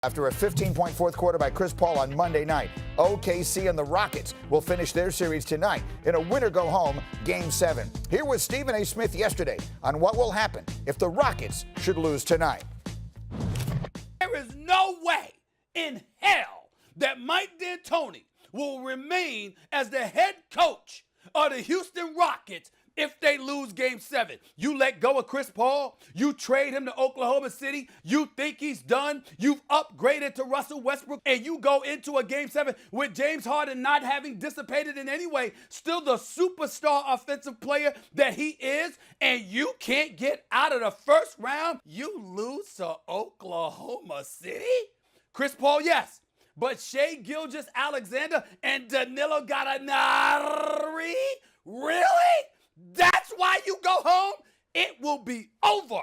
After a 15-point fourth quarter by Chris Paul on Monday night, OKC and the Rockets will finish their series tonight in a winner-go-home Game 7. Here was Stephen A. Smith yesterday on what will happen if the Rockets should lose tonight. There is no way in hell that Mike D'Antoni will remain as the head coach of the Houston Rockets if they lose Game 7. You let go of Chris Paul. You trade him to Oklahoma City. You think he's done. You've upgraded to Russell Westbrook, and you go into a Game 7 with James Harden not having dissipated in any way, still the superstar offensive player that he is, and you can't get out of the first round. You lose to Oklahoma City? Chris Paul, yes. But Shai Gilgeous-Alexander and Danilo Gallinari? Really? That's why you go home? It will be over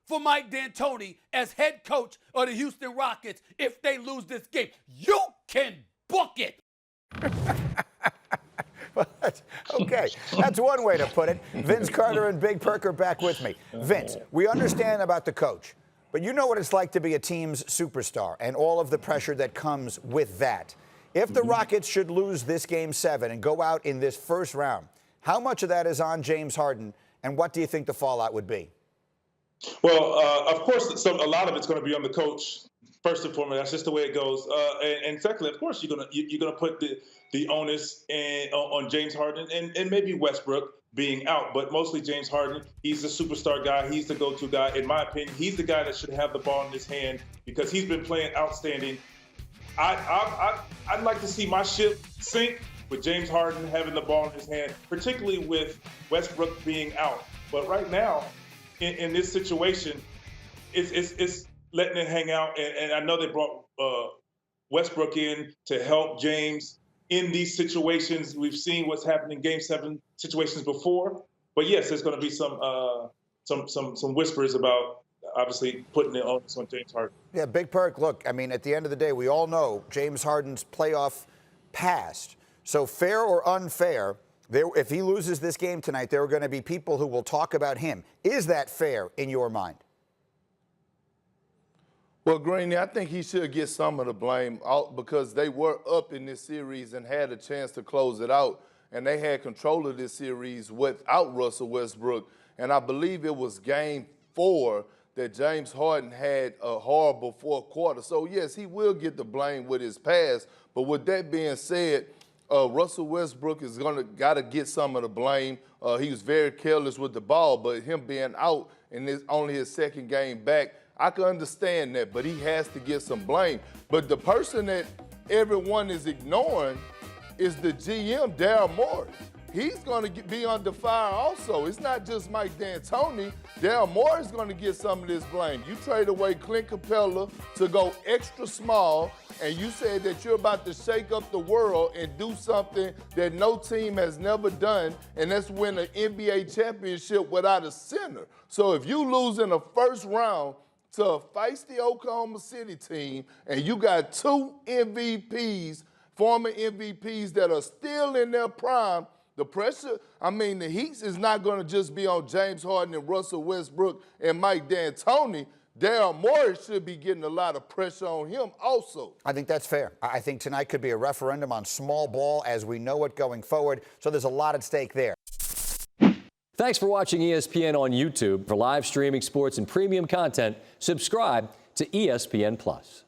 for Mike D'Antoni as head coach of the Houston Rockets if they lose this game. You can book it. Okay, that's one way to put it. Vince Carter and Big Perk are back with me. Vince, we understand about the coach, but you know what it's like to be a team's superstar and all of the pressure that comes with that. If the Rockets should lose this Game 7 and go out in this first round, how much of that is on James Harden, and what do you think the fallout would be? Well, of course, a lot of it's going to be on the coach, first and foremost. That's just the way it goes. And secondly, of course, you're gonna put the onus on James Harden and maybe Westbrook being out, but mostly James Harden. He's the superstar guy. He's the go-to guy. In my opinion, he's the guy that should have the ball in his hand because he's been playing outstanding. I'd like to see my ship sink with James Harden having the ball in his hand, particularly with Westbrook being out. But right now, in this situation, it's letting it hang out. And I know they brought Westbrook in to help James in these situations. We've seen what's happened in Game 7 situations before. But yes, there's going to be some whispers about obviously putting it on James Harden. Yeah, Big Perk, look, I mean, at the end of the day, we all know James Harden's playoff past. So fair or unfair, if he loses this game tonight, there are going to be people who will talk about him. Is that fair in your mind? Well, Greeny, I think he should get some of the blame because they were up in this series and had a chance to close it out, and they had control of this series without Russell Westbrook. And I believe it was Game 4 that James Harden had a horrible fourth quarter. So, yes, he will get the blame with his pass. But with that being said, Russell Westbrook is got to get some of the blame. He was very careless with the ball, but him being out and it's only his second game back, I can understand that, but he has to get some blame. But the person that everyone is ignoring is the GM, Daryl Morey. He's going to be under fire also. It's not just Mike D'Antoni. Daryl Morey is going to get some of this blame. You trade away Clint Capella to go extra small, and you said that you're about to shake up the world and do something that no team has never done, and that's win an NBA championship without a center. So if you lose in the first round to a feisty Oklahoma City team, and you got two MVPs, former MVPs that are still in their prime, the pressure, the heat is not going to just be on James Harden and Russell Westbrook and Mike D'Antoni. Daryl Morey should be getting a lot of pressure on him also. I think that's fair. I think tonight could be a referendum on small ball as we know it going forward. So there's a lot at stake there. Thanks for watching ESPN on YouTube. For live streaming sports and premium content, subscribe to ESPN+.